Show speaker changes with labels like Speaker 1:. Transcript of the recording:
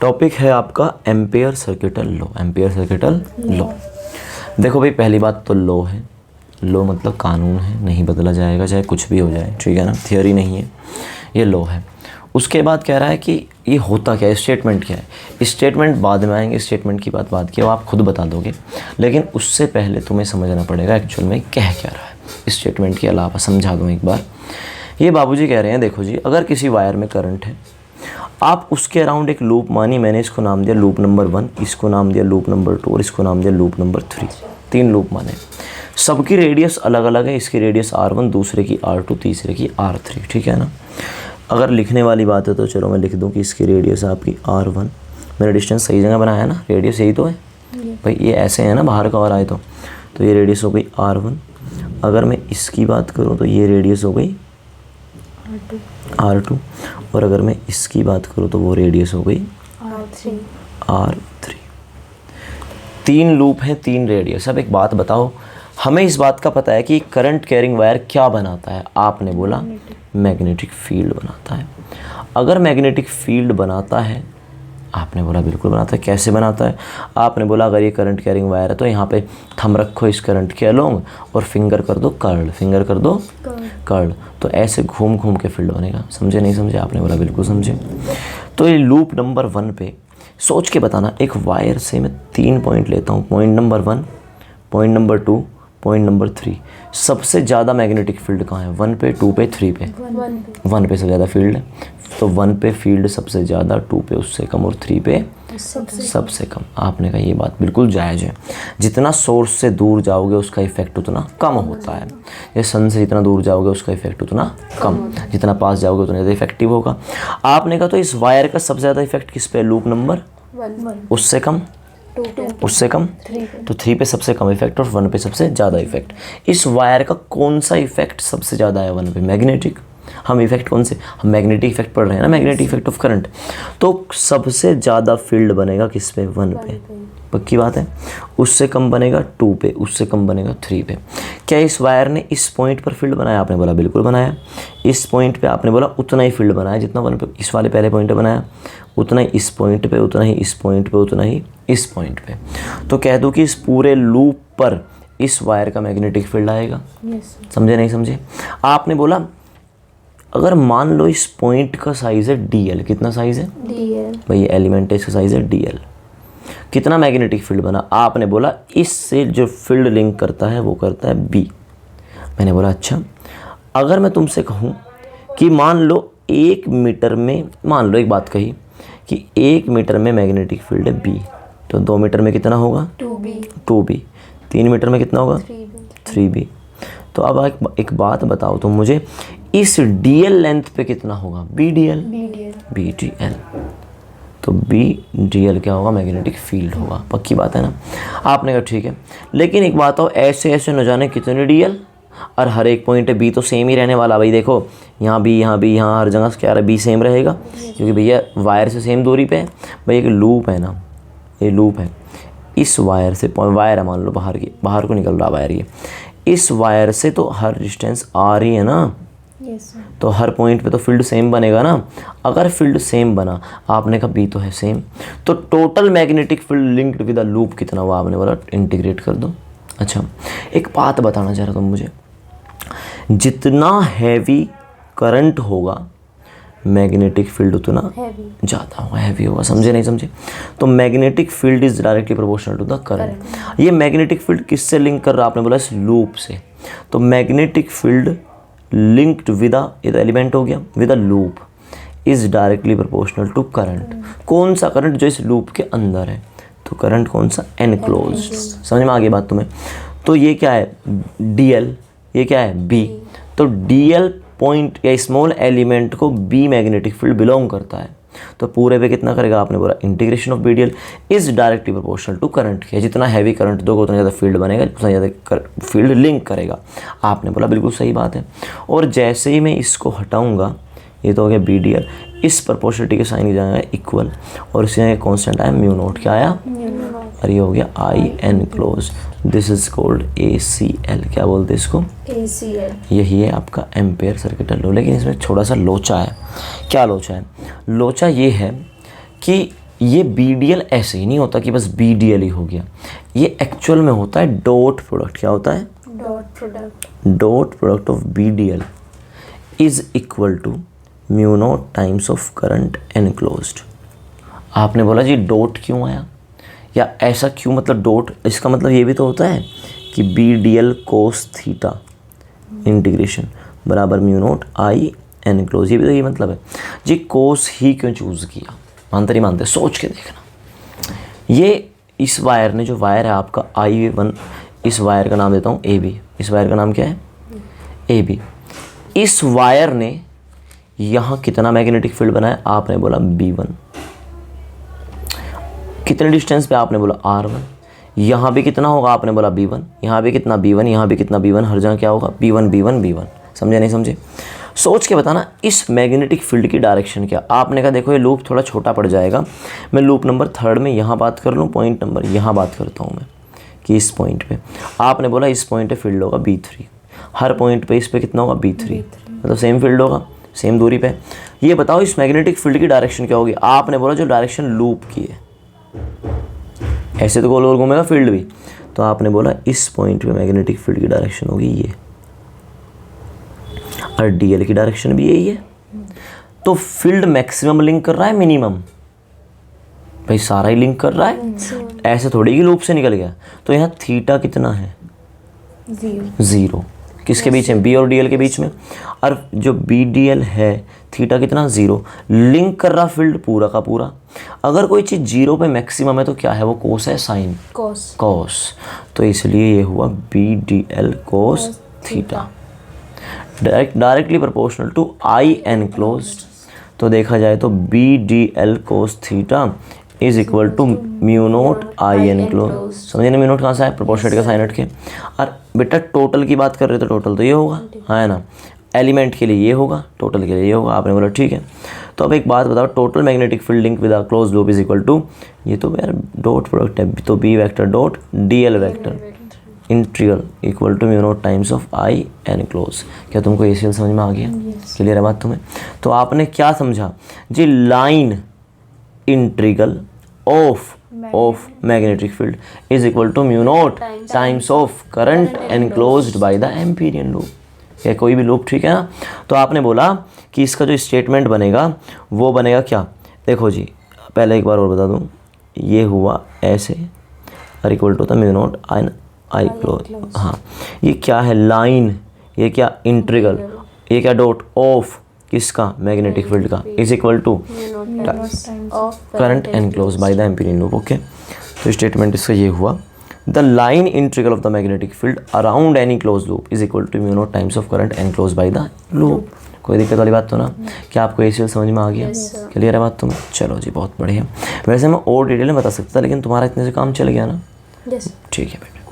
Speaker 1: Topic है आपका ampere circuital law. Ampere circuital law, देखो भाई पहली बात तो लॉ है, लॉ मतलब कानून है, नहीं बदला जाएगा चाहे कुछ भी हो जाए, ठीक है ना, थियोरी नहीं है, ये लॉ है। उसके बाद कह रहा है कि ये होता क्या है, स्टेटमेंट क्या है। स्टेटमेंट बाद में आएंगे, स्टेटमेंट की बात की वो आप खुद बता दोगे, लेकिन उससे पहले तुम्हें समझना पड़ेगा एक्चुअल में कह क्या रहा है। स्टेटमेंट के अलावा समझा दूँ एक बार। ये बाबूजी कह रहे हैं देखो जी, अगर किसी वायर में करंट है, आप उसके अराउंड एक लूप मानी, मैंने इसको नाम दिया लूप नंबर 1, इसको नाम दिया लूप नंबर 2 और इसको नाम दिया लूप नंबर 3। 3 लूप माने, सबकी रेडियस अलग अलग है, इसकी रेडियस R1, दूसरे की R2, तीसरे की R3, ठीक है ना। अगर लिखने वाली बात है तो चलो मैं लिख दूं कि इसकी रेडियस आपकी R1, मैंने डिस्टेंस सही जगह बनाया है ना, रेडियस यही तो है भाई, ये ऐसे है ना बाहर का और आए तो ये रेडियस हो गई R1। अगर मैं इसकी बात करूँ तो ये रेडियस हो गई R2, और अगर मैं इसकी बात करूँ तो वो रेडियस हो गई R3। 3 लूप हैं, 3 रेडियस। अब एक बात बताओ, हमें इस बात का पता है कि करंट कैरिंग वायर क्या बनाता है, आपने बोला मैग्नेटिक फील्ड बनाता है। अगर मैग्नेटिक फील्ड बनाता है, आपने बोला बिल्कुल बनाता है। कैसे बनाता है, आपने बोला अगर ये करंट कैरिंग वायर है तो यहाँ पे थंब रखो इस करंट के अलोंग और फिंगर कर दो कर्ल, फिंगर कर दो कर्ल, तो ऐसे घूम घूम के फील्ड बनेगा। समझे नहीं समझे, आपने बोला बिल्कुल समझे। तो ये लूप नंबर 1 पे सोच के बताना, एक वायर से मैं 3 पॉइंट लेता हूँ, point number 1, point number 2, point number 3। सबसे ज़्यादा मैग्नेटिक फील्ड कहाँ है, 1 पे, 2 पे, 3 पे? 1 पे सबसे ज़्यादा फील्ड है, तो 1 पे फील्ड सबसे ज़्यादा, 2 पे उससे कम और 3 पे सबसे कम। आपने कहा ये बात बिल्कुल जायज़ है। जितना सोर्स से दूर जाओगे उसका इफेक्ट उतना कम होता है। ये सन से जितना दूर जाओगे उसका इफेक्ट उतना कम, जितना पास जाओगे उतना ज़्यादा इफेक्टिव होगा। आपने कहा तो इस वायर का सबसे ज़्यादा इफेक्ट किस पे, लूप नंबर 1, उससे कम, उससे कम, तो 3 पे सबसे कम इफेक्ट और 1 पे सबसे ज़्यादा इफेक्ट। इस वायर का कौन सा इफेक्ट सबसे ज़्यादा है 1 पे, मैग्नेटिक। हम इफेक्ट कौन से, हम मैग्नेटिक इफेक्ट पढ़ रहे हैं ना, मैग्नेटिक इफेक्ट ऑफ करंट। तो सबसे ज़्यादा फील्ड बनेगा किस पे, 1 पे, पक्की बात है। उससे कम बनेगा 2 पे, उससे कम बनेगा 3 पे। क्या इस वायर ने इस पॉइंट पर फील्ड बनाया, आपने बोला बिल्कुल बनाया। इस पॉइंट पे आपने बोला उतना ही फील्ड बनाया जितना 1 पे, इस वाले पहले पॉइंट पे बनाया, उतना ही इस पॉइंट पे, उतना ही इस पॉइंट पे, उतना ही इस पॉइंट पे। तो कह दूँ कि इस पूरे लूप पर इस वायर का मैग्नेटिक फील्ड आएगा। समझे नहीं समझे। आपने बोला अगर मान लो इस पॉइंट का साइज है DL, कितना साइज है DL, भाई ये एलिमेंट है, इसका साइज है DL, कितना मैग्नेटिक फील्ड बना, आपने बोला इससे जो फील्ड लिंक करता है वो करता है B। मैंने बोला अच्छा, अगर मैं तुमसे कहूँ कि मान लो 1 मीटर में, मान लो एक बात कही कि 1 मीटर में मैग्नेटिक फील्ड है B, तो 2 मीटर में कितना होगा 2B, 3 मीटर में कितना होगा 3B। तो अब एक बात बताओ तो मुझे, इस DL लेंथ पे कितना होगा, BDL। तो BDL क्या होगा, मैग्नेटिक फील्ड होगा, पक्की बात है ना। आपने कहा ठीक है, लेकिन एक बात हो, ऐसे ऐसे न जाने कितने DL, और हर एक पॉइंट है B तो सेम ही रहने वाला। भाई देखो यहाँ B, यहाँ B, यहाँ हर जगह क्या है, B सेम रहेगा, क्योंकि भैया वायर से सेम दूरी पे है। भाई एक लूप है ना, ये लूप है, इस वायर से, वायर है मान लो बाहर को निकल रहा वायर, ये इस वायर से तो हर डिस्टेंस आ रही है ना, तो हर पॉइंट पे तो फील्ड सेम बनेगा ना। अगर फील्ड सेम बना, आपने कहा B तो है सेम, तो total magnetic field linked with the loop कितना हुआ, आपने बोला इंटीग्रेट कर दो। अच्छा एक बात बताना चाह रहा तुम मुझे, जितना हैवी करंट होगा मैग्नेटिक फील्ड उतना ज़्यादा होगा, हैवी होगा। समझे नहीं समझे। तो magnetic field is directly proportional to the current. ये मैग्नेटिक फील्ड किससे लिंक कर रहा है, आपने बोला इस लूप से। तो मैग्नेटिक फील्ड लिंक्ड विद ये एलिमेंट हो गया, with a loop is directly proportional to current. कौन सा करंट, जो इस लूप के अंदर है, तो करंट कौन सा, एनक्लोज्ड। समझ में आ गई बात तुम्हें। तो ये क्या है DL, ये क्या है B। तो DL पॉइंट या स्मॉल एलिमेंट को B मैग्नेटिक फील्ड बिलोंग करता है, तो पूरे पे कितना करेगा, आपने बोला integration of BDL is directly proportional to current के। जितना हैवी करंट दोगे उतना ज़्यादा फील्ड बनेगा, उतना ज़्यादा फील्ड लिंक करेगा। आपने बोला बिल्कुल सही बात है। और जैसे ही मैं इसको हटाऊंगा, ये तो हो गया BDL, इस प्रपोर्शनलिटी के साइन जाएगा इक्वल, और इसमें कॉन्स्टेंट आया μ0, क्या आया, और ये हो गया IN close. This is called ACL। क्या बोलते हैं इसको, ACL। यही है आपका एम्पेयर सर्किटल लॉ। लेकिन इसमें थोड़ा सा लोचा है। क्या लोचा है, लोचा ये है कि ये BDL ऐसे ही नहीं होता कि बस BDL ही हो गया, ये एक्चुअल में होता है डॉट प्रोडक्ट। क्या होता है? Dot product of BDL is equal to mu naught times of current enclosed. आपने बोला जी डॉट क्यों आया या ऐसा क्यों, मतलब डॉट, इसका मतलब ये भी तो होता है कि BDL कोस थीटा इंटीग्रेशन बराबर म्यू नॉट आई एनक्लोज, ये भी तो ये मतलब है जी। कोस ही क्यों चूज़ किया, मानते नहीं मानते, सोच के देखना। ये इस वायर ने, जो वायर है आपका I1, इस वायर का नाम देता हूँ AB, इस वायर का नाम क्या है? AB। इस वायर ने यहाँ कितना मैग्नेटिक फील्ड बनाया? आपने बोला B1। कितने डिस्टेंस पे? आपने बोला R1। यहाँ भी कितना होगा? आपने बोला B1। यहाँ भी कितना? B1। यहाँ भी कितना? B1। हर जगह क्या होगा? B1 B1 B1। समझे नहीं समझे? सोच के बताना इस मैग्नेटिक फील्ड की डायरेक्शन क्या। आपने कहा देखो ये लूप थोड़ा छोटा पड़ जाएगा, मैं लूप नंबर 3 में यहाँ बात कर लूँ, पॉइंट नंबर यहाँ बात करता हूँ मैं कि इस पॉइंट पे आपने बोला इस पॉइंट पे फील्ड होगा B3, हर पॉइंट पे इस पे कितना होगा? B3, मतलब सेम फील्ड होगा सेम दूरी पे। ये बताओ इस मैग्नेटिक फील्ड की डायरेक्शन क्या होगी? आपने बोला जो डायरेक्शन लूप की है, ऐसे तो गोल गोल घूमेगा फील्ड भी, तो आपने बोला इस पॉइंट पे मैग्नेटिक फील्ड की डायरेक्शन होगी ये, और DL की डायरेक्शन भी यही है। तो फील्ड मैक्सिमम लिंक कर रहा है मिनिमम? भाई सारा ही लिंक कर रहा है, ऐसे थोड़ी कि लूप से निकल गया। तो यहाँ थीटा कितना है? 0। किसके बीच में? B और DL के बीच में। और जो BDL है थीटा कितना? 0। लिंक कर रहा फील्ड पूरा का पूरा। अगर कोई चीज़ 0 पे मैक्सिमम है तो क्या है? वो कोस है, साइन कोस। तो इसलिए ये हुआ BDL cos theta directly proportional to I enclosed. तो देखा जाए तो BDL cos theta is equal to mu naught I enclose. समझे ना? म्यू नोट कहाँ से है? प्रोपोर्शनेट का साइन हट के। और बेटा टोटल की बात कर रहे हो तो टोटल तो ये होगा, हाँ है ना? एलिमेंट के लिए ये होगा, टोटल के लिए ये होगा। आपने बोला ठीक है। तो अब एक बात बताओ, total magnetic field link with a close loop is equal to, ये तो यार डॉट प्रोडक्ट है, तो B vector dot DL vector integral equal to mu naught times of I enclose. क्या तुमको ACL समझ में आ गया? क्लियर है बात तुम्हें? तो आपने क्या समझा जी? Line integral of magnetic field is equal to mu naught times of current enclosed by the Amperian loop, या कोई भी लूप, ठीक है ना? तो आपने बोला कि इसका जो स्टेटमेंट बनेगा वो बनेगा क्या? देखो जी, पहले एक बार और बता दूं, ये हुआ ऐसे और इक्वल टू था म्यू नॉट आई क्लोज। हाँ, ये क्या है? लाइन, ये क्या? इंटीग्रल, ये क्या? डॉट ऑफ किसका? मैग्नेटिक फील्ड का, is equal to current enclose by the Amperian loop. Okay, तो स्टेटमेंट इसका ये हुआ, the line integral of the magnetic field around any close loop is equal to mu naught times of current enclose by the loop. कोई दिक्कत वाली बात तो ना? क्या आपको ACL समझ में आ गया? क्लियर है बात तुम्हें? चलो जी, बहुत बढ़िया। वैसे मैं और डिटेल में बता सकता, लेकिन तुम्हारा इतने से काम चल गया ना? ठीक है बेटा।